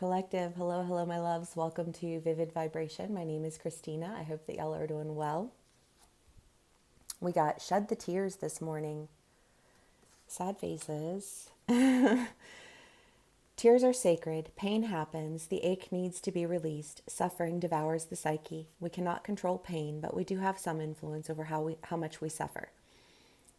Collective. Hello, hello, my loves. Welcome to Vivid Vibration. My name is Christina. I hope that y'all are doing well. We got Shed the Tears this morning. Sad faces. Tears are sacred. Pain happens. The ache needs to be released. Suffering devours the psyche. We cannot control pain, but we do have some influence over how much we suffer.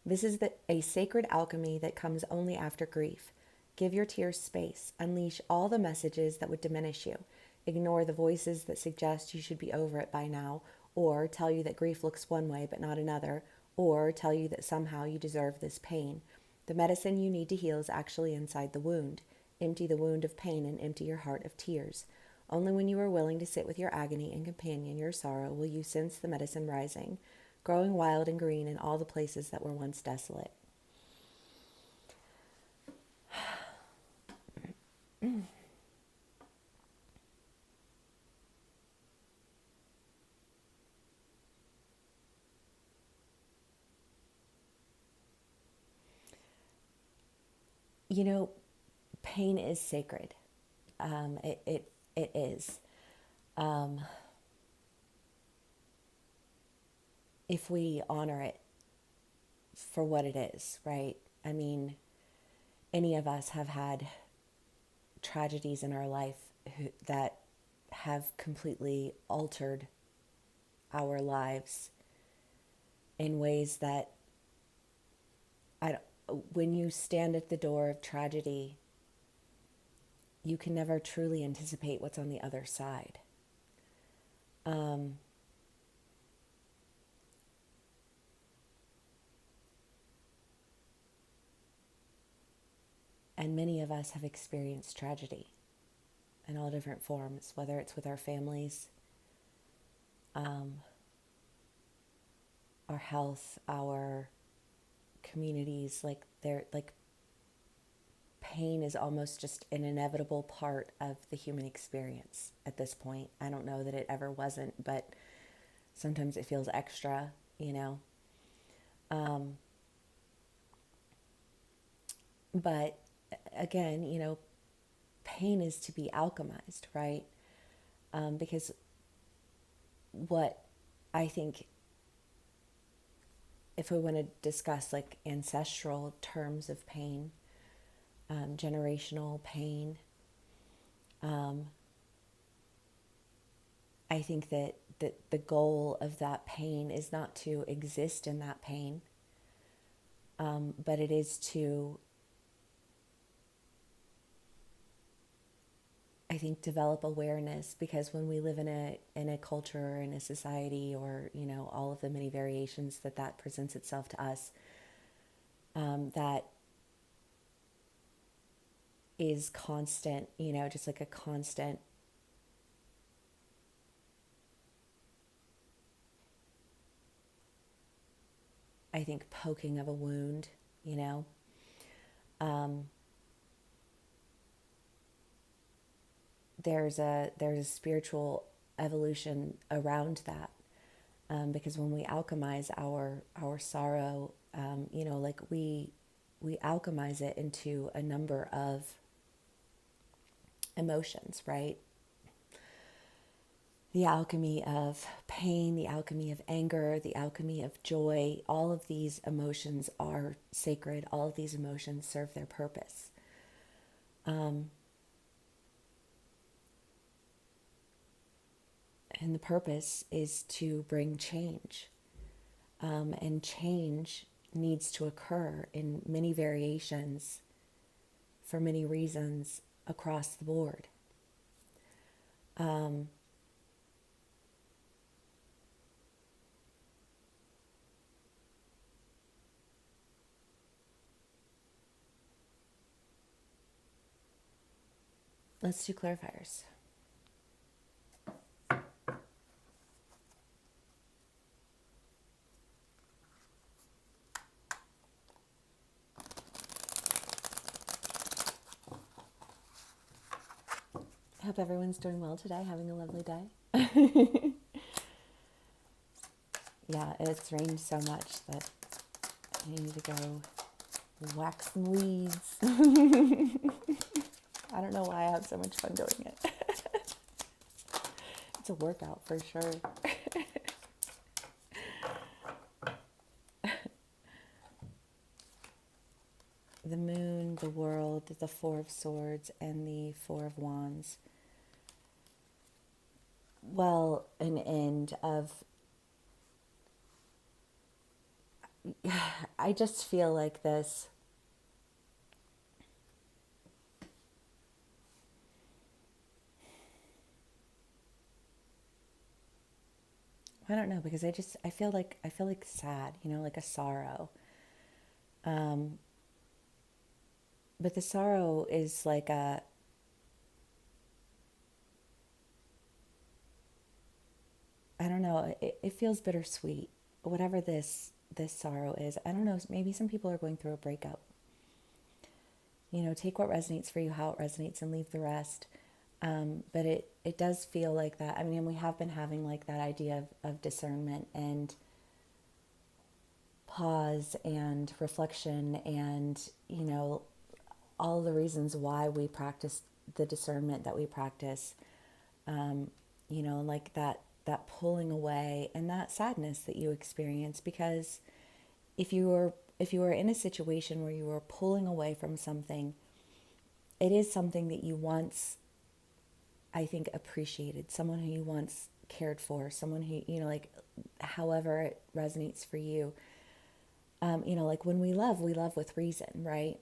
This is a sacred alchemy that comes only after grief. Give your tears space. Unleash all the messages that would diminish you. Ignore the voices that suggest you should be over it by now, or tell you that grief looks one way but not another, or tell you that somehow you deserve this pain. The medicine you need to heal is actually inside the wound. Empty the wound of pain and empty your heart of tears. Only when you are willing to sit with your agony and companion your sorrow will you sense the medicine rising, growing wild and green in all the places that were once desolate. You know, pain is sacred. It is. If we honor it for what it is, right? I mean, any of us have had tragedies in our life that have completely altered our lives in ways that when you stand at the door of tragedy, you can never truly anticipate what's on the other side. And many of us have experienced tragedy in all different forms, whether it's with our families, our health, our communities. Pain is almost just an inevitable part of the human experience at this point. I don't know that it ever wasn't, but sometimes it feels extra, you know. But again, you know, pain is to be alchemized, right? Because what I think, if we want to discuss like ancestral terms of pain, generational pain, I think that the goal of that pain is not to exist in that pain, but it is to, I think, develop awareness, because when we live in a culture, in a society, or, you know, all of the many variations that presents itself to us, that is constant, you know, just like a constant I think poking of a wound, you know. There's a spiritual evolution around that, because when we alchemize our sorrow, you know, like we alchemize it into a number of emotions, right? The alchemy of pain, the alchemy of anger, the alchemy of joy, all of these emotions are sacred. All of these emotions serve their purpose. And the purpose is to bring change. And change needs to occur in many variations for many reasons across the board. Let's do clarifiers. I hope everyone's doing well today, having a lovely day. Yeah, it's rained so much that I need to go whack some weeds. I don't know why I have so much fun doing it. It's a workout for sure. The moon, the world, the Four of Swords, and the Four of Wands. Well, an end of, I just feel like this. I don't know, because I feel like sad, like a sorrow. But the sorrow is like I don't know, it feels bittersweet. Whatever this sorrow is. I don't know, maybe some people are going through a breakup. Take what resonates for you, how it resonates, and leave the rest. But it does feel like that. I mean, we have been having like that idea of discernment and pause and reflection and, all the reasons why we practice the discernment that we practice, like that pulling away and that sadness that you experience. Because if you were in a situation where you were pulling away from something, it is something that you once, I think, appreciated, someone who you once cared for, someone who, like, however it resonates for you. Like when we love with reason, right?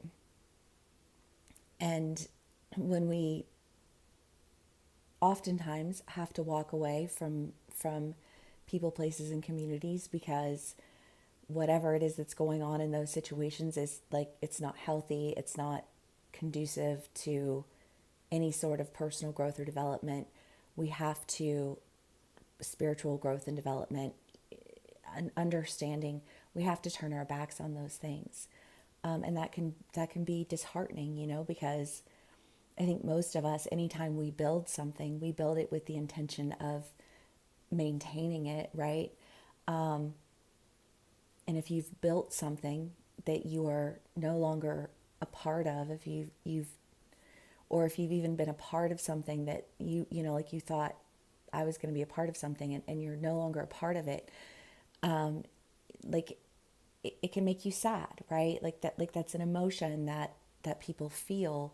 And when we oftentimes have to walk away from people, places, and communities because whatever it is that's going on in those situations is like, it's not healthy, it's not conducive to any sort of personal growth or development. We have to, spiritual growth and development and understanding, we have to turn our backs on those things. And that can be disheartening, because I think most of us, anytime we build something, we build it with the intention of maintaining it, right? And if you've built something that you are no longer a part of, if or if you've even been a part of something that like you thought, I was going to be a part of something, and you're no longer a part of it, like it can make you sad, right? Like that's an emotion that people feel,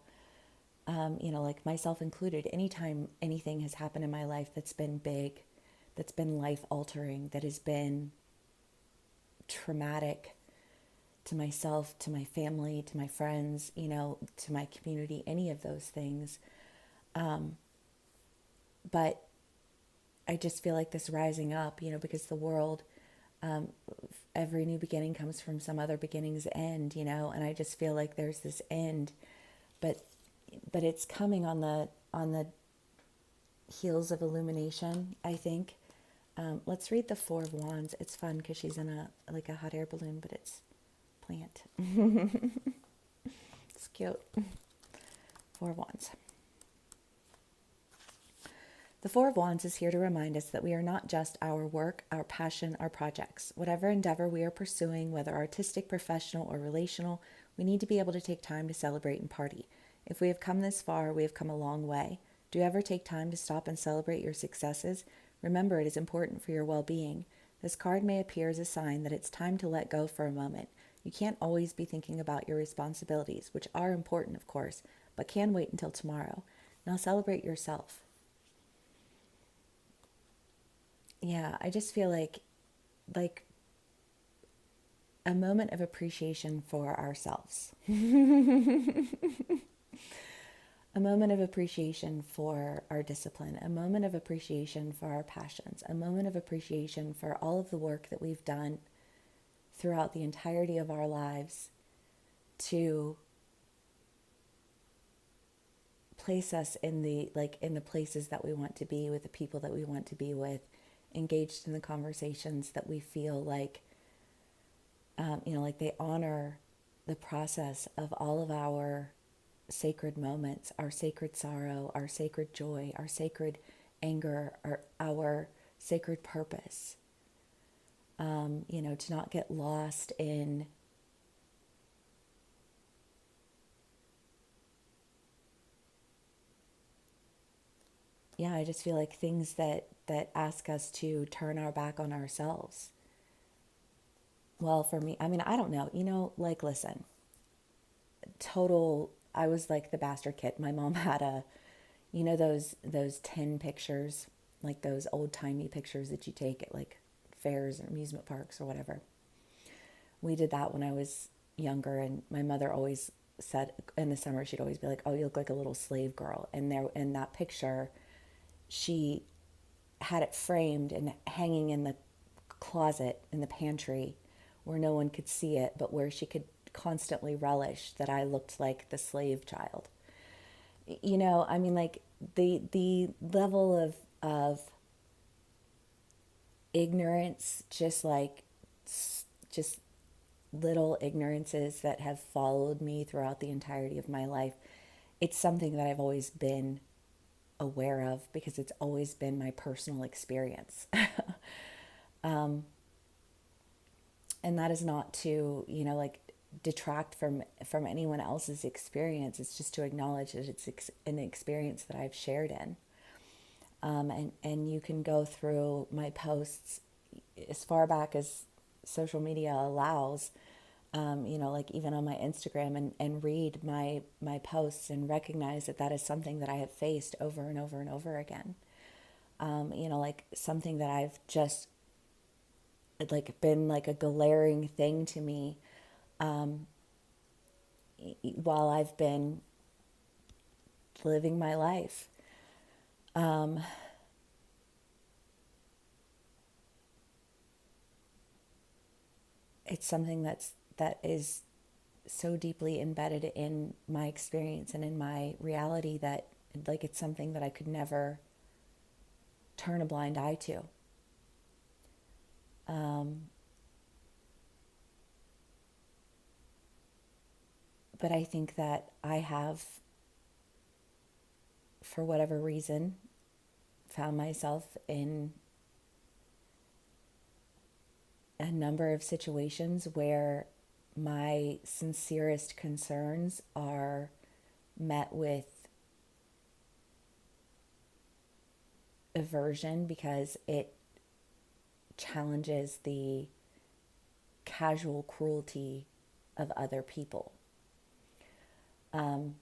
like myself included. Anytime anything has happened in my life that's been big, that's been life altering, that has been traumatic to myself, to my family, to my friends, to my community, any of those things. But I just feel like this rising up, because the world, every new beginning comes from some other beginning's end, and I just feel like there's this end, but it's coming on the heels of illumination, I think. Let's read the Four of Wands. It's fun because she's in a hot air balloon, but it's plant. It's cute. Four of Wands. The Four of Wands is here to remind us that we are not just our work, our passion, our projects. Whatever endeavor we are pursuing, whether artistic, professional, or relational, we need to be able to take time to celebrate and party. If we have come this far, we have come a long way. Do you ever take time to stop and celebrate your successes? Remember, it is important for your well-being. This card may appear as a sign that it's time to let go for a moment. You can't always be thinking about your responsibilities, which are important, of course, but can wait until tomorrow. Now celebrate yourself. Yeah, I just feel like a moment of appreciation for ourselves. A moment of appreciation for our discipline, a moment of appreciation for our passions, a moment of appreciation for all of the work that we've done throughout the entirety of our lives to place us in the places that we want to be, with the people that we want to be with, engaged in the conversations that we feel like, like they honor the process of all of our sacred moments, our sacred sorrow, our sacred joy, our sacred anger, our sacred purpose. To not get lost in yeah, I just feel like things that ask us to turn our back on ourselves. Well, for me, I mean, I don't know. Like, listen, I was like the bastard kid. My mom had those tin pictures, like those old-timey pictures that you take at like fairs and amusement parks or whatever. We did that when I was younger, and my mother always said in the summer she'd always be like, "Oh, you look like a little slave girl." And there in that picture, she had it framed and hanging in the closet in the pantry where no one could see it, but where she could constantly relish that I looked like the slave child. I mean, like the level of ignorance, just little ignorances that have followed me throughout the entirety of my life. It's something that I've always been aware of because it's always been my personal experience. And that is not to, like detract from anyone else's experience. It's just to acknowledge that it's an experience that I've shared in. And you can go through my posts as far back as social media allows, like even on my Instagram, and read my posts and recognize that that is something that I have faced over and over and over again. Like something that I've just like been like a glaring thing to me while I've been living my life. It's something that is so deeply embedded in my experience and in my reality that like it's something that I could never turn a blind eye to. But I think that I have, for whatever reason, found myself in a number of situations where my sincerest concerns are met with aversion because it challenges the casual cruelty of other people. Um,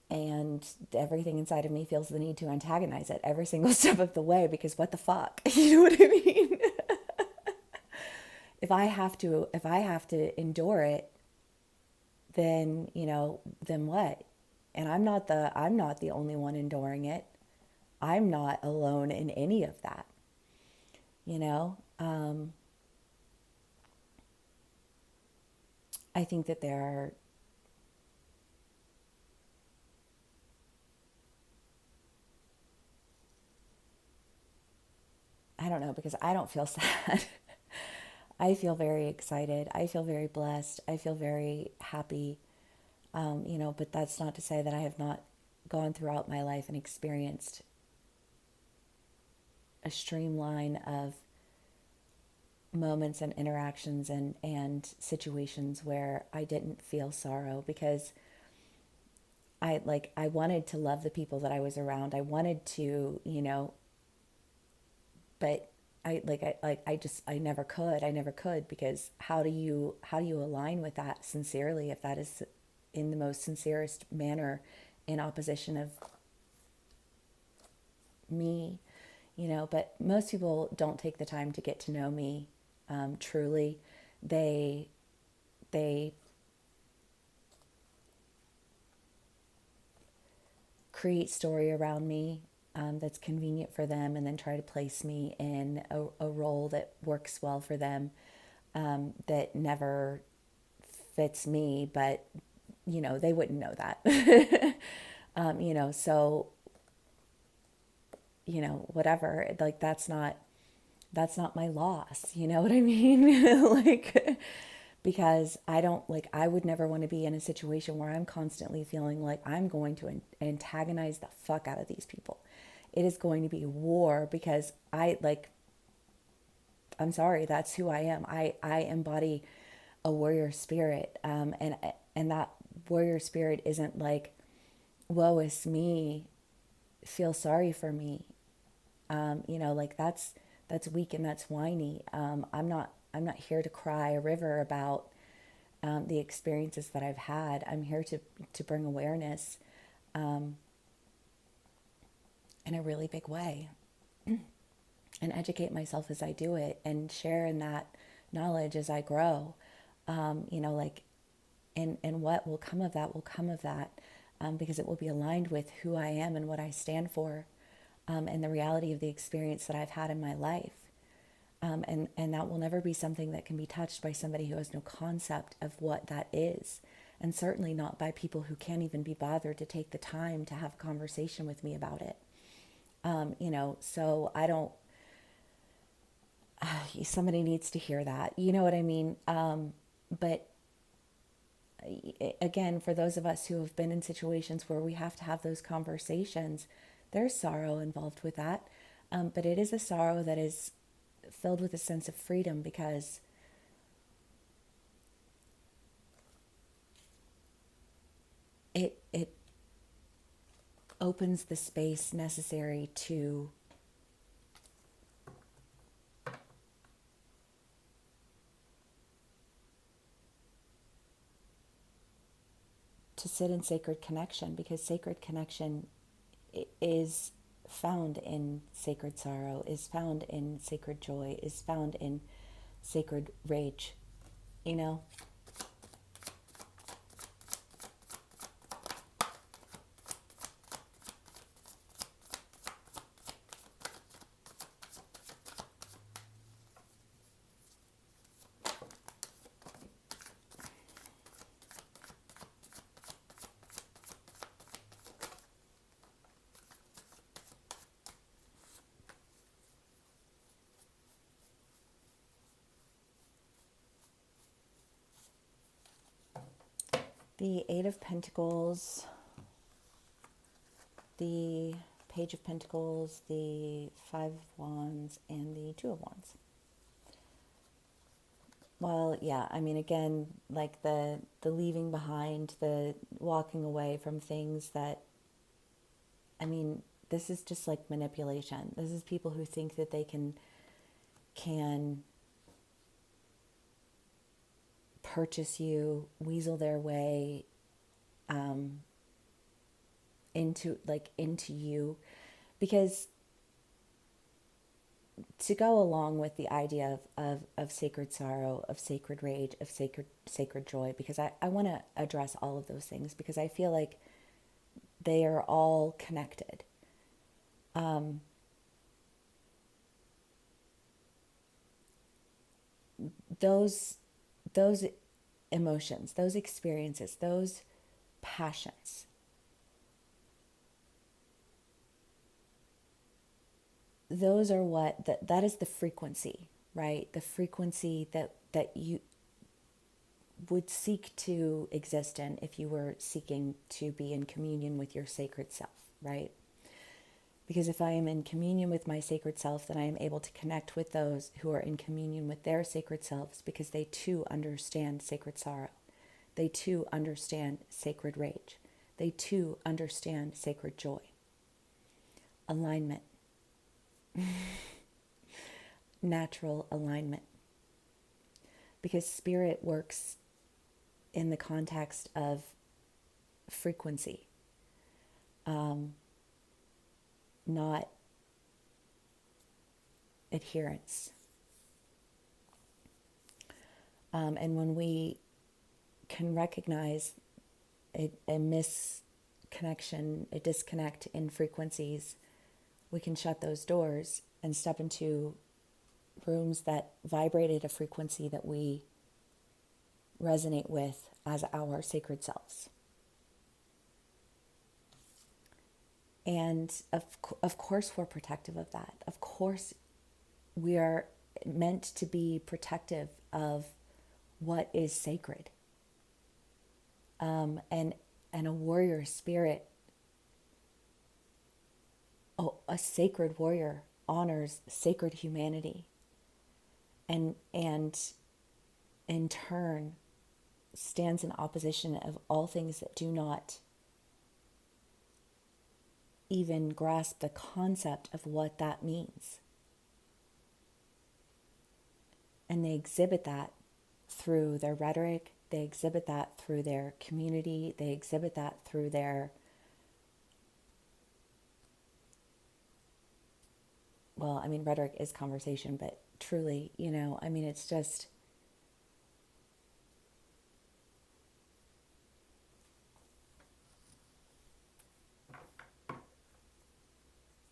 and everything inside of me feels the need to antagonize it every single step of the way because what the fuck? You know what I mean? If I have to endure it, then, then what? And I'm not the only one enduring it. I'm not alone in any of that, you know? I think that there are, I don't know, because I don't feel sad. I feel very excited. I feel very blessed. I feel very happy. But that's not to say that I have not gone throughout my life and experienced a streamline of moments and interactions and situations where I didn't feel sorrow because I wanted to love the people that I was around. I wanted to, but I never could. I never could because how do you align with that sincerely if that is in the most sincerest manner in opposition of me, but most people don't take the time to get to know me truly. They they create story around me that's convenient for them and then try to place me in a role that works well for them that never fits me, but they wouldn't know that. So whatever, like that's not my loss, you know what I mean? Like because I would never want to be in a situation where I'm constantly feeling like I'm going to antagonize the fuck out of these people. It is going to be war because I'm sorry, that's who I am. I embody a warrior spirit, and that warrior spirit isn't like, woe is me, feel sorry for me. Like that's weak and that's whiny. I'm not here to cry a river about the experiences that I've had. I'm here to bring awareness in a really big way and educate myself as I do it and share in that knowledge as I grow. Like, and what will come of that will come of that, because it will be aligned with who I am and what I stand for, and the reality of the experience that I've had in my life. And that will never be something that can be touched by somebody who has no concept of what that is. And certainly not by people who can't even be bothered to take the time to have a conversation with me about it. So I don't, somebody needs to hear that. You know what I mean? But again, for those of us who have been in situations where we have to have those conversations, there's sorrow involved with that. But it is a sorrow that is filled with a sense of freedom, because it opens the space necessary to sit in sacred connection, because sacred connection is found in sacred sorrow, is found in sacred joy, is found in sacred rage, you know? The Eight of Pentacles, the Page of Pentacles, the Five of Wands, and the Two of Wands. Well, yeah, I mean, again, like the leaving behind, the walking away from things that, I mean, this is just like manipulation. This is people who think that they can purchase you, weasel their way into you, because to go along with the idea of sacred sorrow, of sacred rage, of sacred joy, because I want to address all of those things, because I feel like they are all connected. Those emotions, those experiences, those passions, those are what that is the frequency, right? The frequency that you would seek to exist in if you were seeking to be in communion with your sacred self, right? Because if I am in communion with my sacred self, then I am able to connect with those who are in communion with their sacred selves, because they too understand sacred sorrow. They too understand sacred rage. They too understand sacred joy. Alignment. Natural alignment. Because spirit works in the context of frequency, not adherence. And when we can recognize a misconnection, a disconnect in frequencies, we can shut those doors and step into rooms that vibrate at a frequency that we resonate with as our sacred selves. And of course we're protective of that. Of course we are meant to be protective of what is sacred. And a warrior spirit, a sacred warrior honors sacred humanity, and in turn stands in opposition of all things that do not even grasp the concept of what that means. And they exhibit that through their rhetoric, they exhibit that through their community, they exhibit that through their, well, I mean, rhetoric is conversation, but truly, I mean, it's just,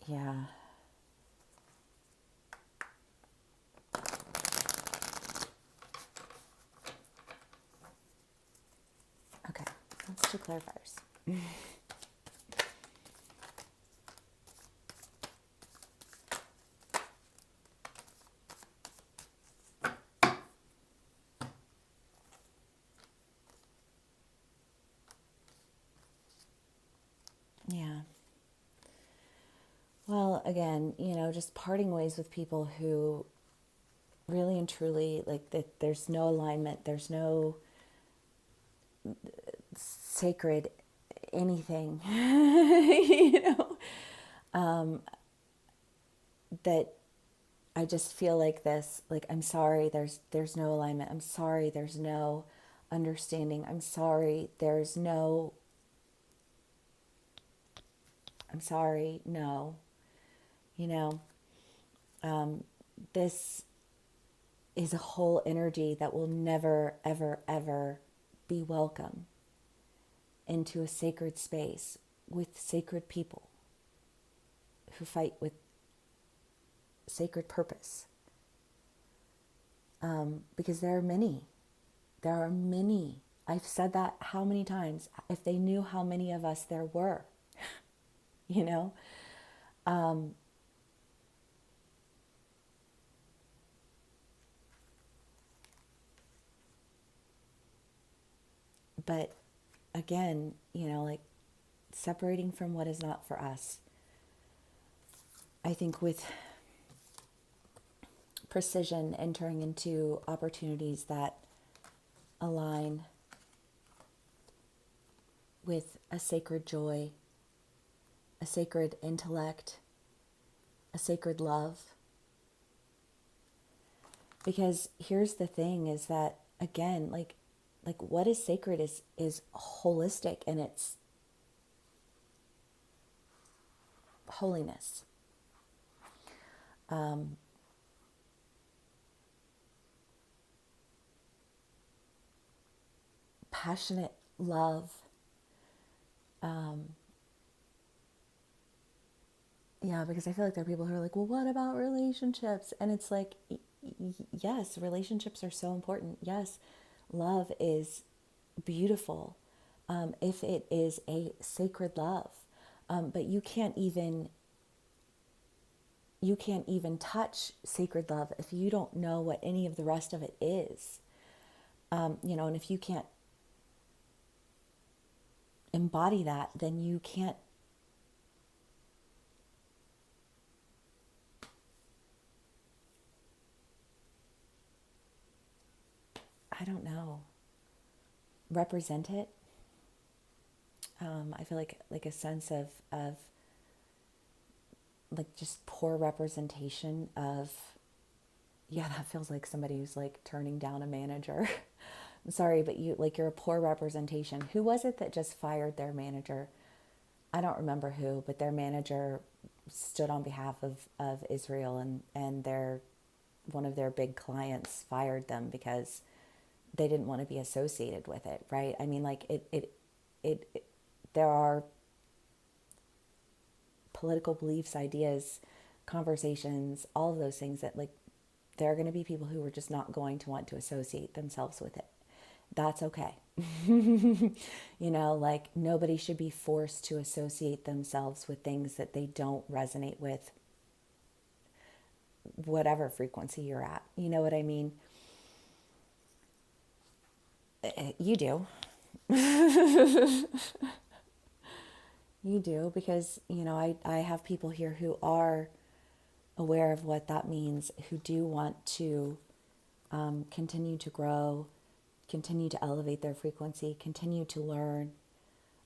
yeah. Okay, let's do clarifiers. Yeah. Well, again, just parting ways with people who really and truly, like, that there's no alignment, there's no sacred anything, that I just feel like this, like, I'm sorry, there's no alignment. I'm sorry, there's no understanding. I'm sorry, I'm sorry, no. You know, this is a whole energy that will never, ever, ever be welcome into a sacred space with sacred people who fight with sacred purpose. Because there are many. There are many. I've said that how many times? If they knew how many of us there were, you know? But again, like, separating from what is not for us. I think with precision, entering into opportunities that align with a sacred joy, a sacred intellect, a sacred love. Because here's the thing is that, again, like what is sacred is holistic in its holiness. Passionate love. Yeah, because I feel like there are people who are like, well, what about relationships? And it's like, yes, relationships are so important. Yes, love is beautiful, if it is a sacred love. But you can't even touch sacred love if you don't know what any of the rest of it is. And if you can't embody that, then you can't. I don't know. Represent it. I feel like a sense of like just poor representation of, yeah, that feels like somebody who's like turning down a manager. I'm sorry, but you're a poor representation. Who was it that just fired their manager? I don't remember who, but their manager stood on behalf of Israel, and one of their big clients fired them because they didn't want to be associated with it, right? I mean, like, there are political beliefs, ideas, conversations, all of those things that, like, there are going to be people who are just not going to want to associate themselves with it. That's okay. Like, nobody should be forced to associate themselves with things that they don't resonate with, whatever frequency you're at. You know what I mean? You do. You do, because, I have people here who are aware of what that means, who do want to continue to grow, continue to elevate their frequency, continue to learn,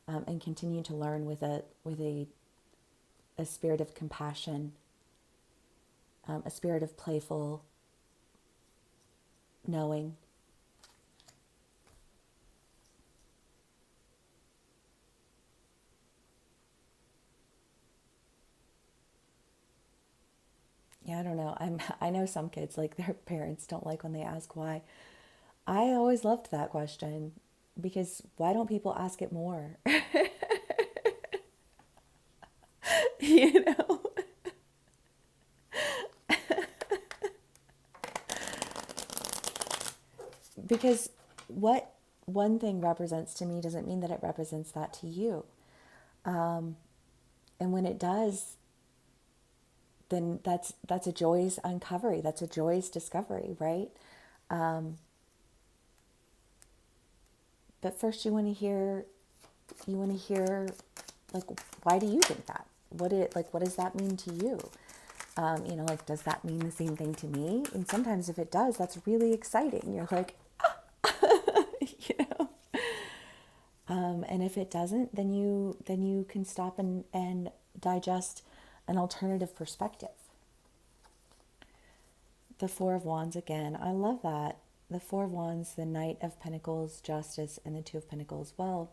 and continue to learn with a spirit of compassion, a spirit of playful knowing. Yeah, I don't know. I know some kids, like, their parents don't like when they ask why. I always loved that question, because why don't people ask it more? You know? Because what one thing represents to me doesn't mean that it represents that to you. And when it does, then that's a joyous uncovery. That's a joyous discovery, right? But first you want to hear, like, why do you think that? What does that mean to you? Like, does that mean the same thing to me? And sometimes if it does, that's really exciting. You're like, you know. And if it doesn't, then you can stop and digest an alternative perspective. The Four of Wands again. I love that. The Four of Wands, the Knight of Pentacles, Justice, and the Two of Pentacles. Well,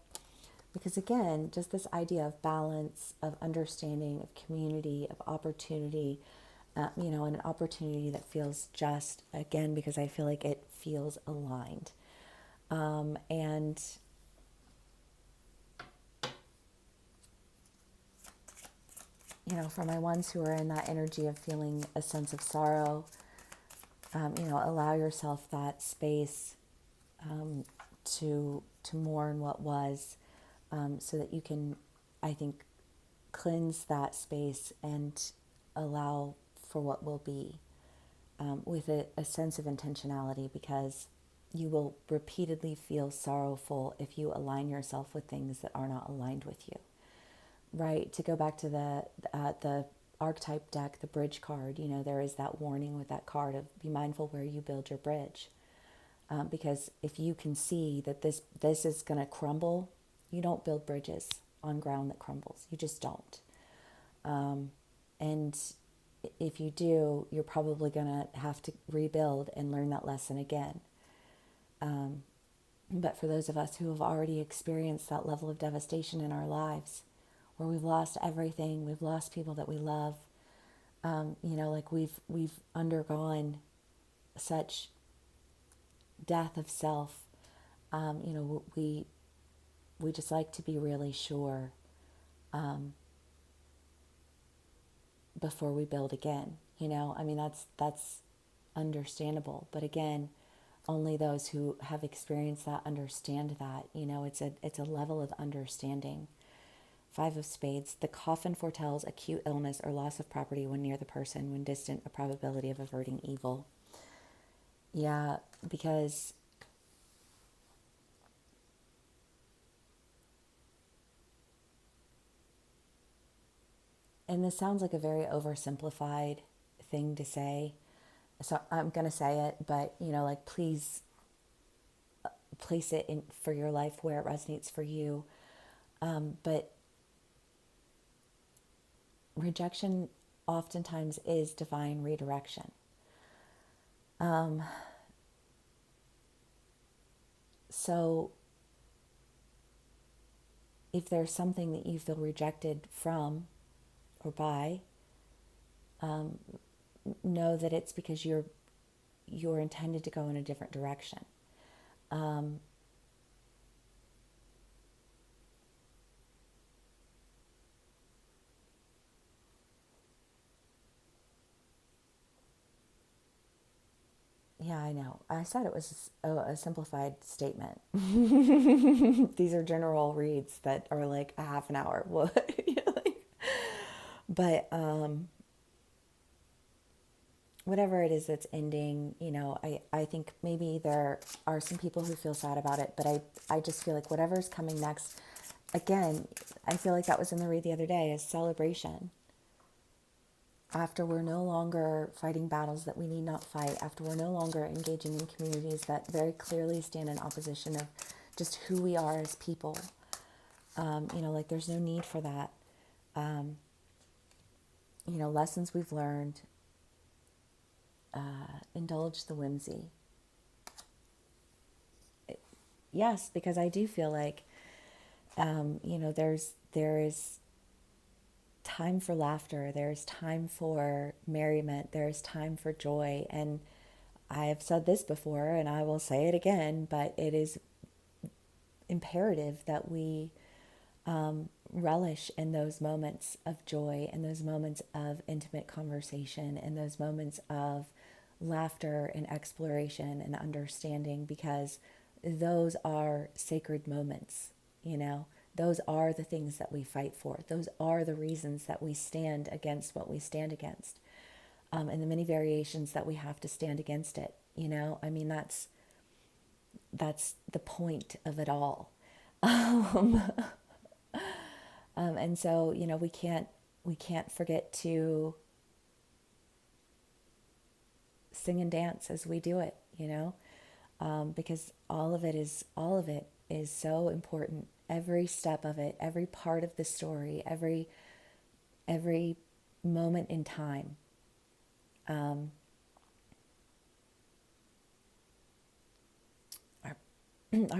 because again, just this idea of balance, of understanding, of community, of opportunity, and an opportunity that feels just, again, because I feel like it feels aligned. And for my ones who are in that energy of feeling a sense of sorrow, allow yourself that space to mourn what was, so that you can, I think, cleanse that space and allow for what will be, with a sense of intentionality, because you will repeatedly feel sorrowful if you align yourself with things that are not aligned with you. Right? To go back to the archetype deck, the bridge card, there is that warning with that card of be mindful where you build your bridge. Because if you can see that this is going to crumble, you don't build bridges on ground that crumbles. You just don't. And if you do, you're probably going to have to rebuild and learn that lesson again. But for those of us who have already experienced that level of devastation in our lives, where we've lost everything, we've lost people that we love, like we've undergone such death of self, we just like to be really sure, before we build again. That's understandable. But again, only those who have experienced that understand that. It's a level of understanding. Five of Spades. The coffin foretells acute illness or loss of property when near the person. When distant, a probability of averting evil. Yeah, because and this sounds like a very oversimplified thing to say, so I'm going to say it, but please place it in for your life where it resonates for you. But rejection oftentimes is divine redirection. So if there's something that you feel rejected from or by, know that it's because you're intended to go in a different direction. Yeah, I know. I said it was a simplified statement. These are general reads that are like a half an hour. But whatever it is that's ending, I think maybe there are some people who feel sad about it, but I just feel like whatever's coming next, again, I feel like that was in the read the other day, is celebration. after we're no longer fighting battles that we need not fight, after we're no longer engaging in communities that very clearly stand in opposition of just who we are as people, like there's no need for that. Lessons we've learned, indulge the whimsy. Yes, because I do feel like, there is time for laughter, there's time for merriment, there's time for joy. And I have said this before and I will say it again, but it is imperative that we relish in those moments of joy and those moments of intimate conversation and those moments of laughter and exploration and understanding, because those are sacred moments, those are the things that we fight for. Those are the reasons that we stand against what we stand against, and the many variations that we have to stand against it. I mean, that's the point of it all. And so, we can't forget to sing and dance as we do it, because all of it is so important. Every step of it, every part of the story, every moment in time, are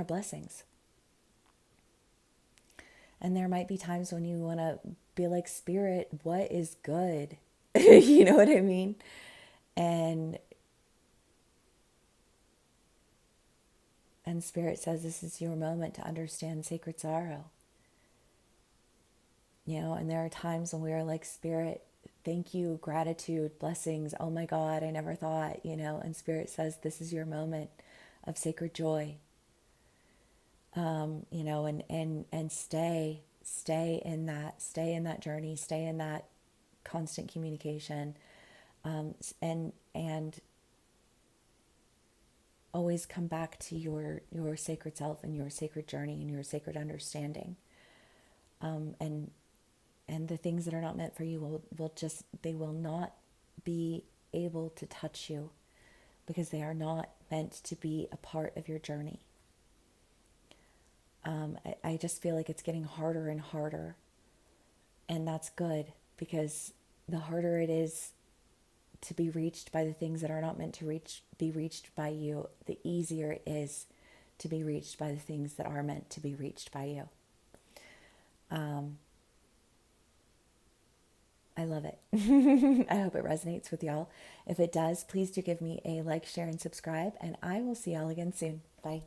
blessings. And there might be times when you want to be like, Spirit, what is good? You know what I mean? And Spirit says this is your moment to understand sacred sorrow. And there are times when we are like, Spirit, thank you, gratitude, blessings. Oh my God, I never thought, and Spirit says this is your moment of sacred joy. And stay in that journey, stay in that constant communication, and always come back to your sacred self and your sacred journey and your sacred understanding. And the things that are not meant for you they will not be able to touch you, because they are not meant to be a part of your journey. I just feel like it's getting harder and harder, and that's good, because the harder it is to be reached by the things that are not meant to be reached by you, the easier it is to be reached by the things that are meant to be reached by you. I love it. I hope it resonates with y'all. If it does, please do give me a like, share, and subscribe, and I will see y'all again soon. Bye.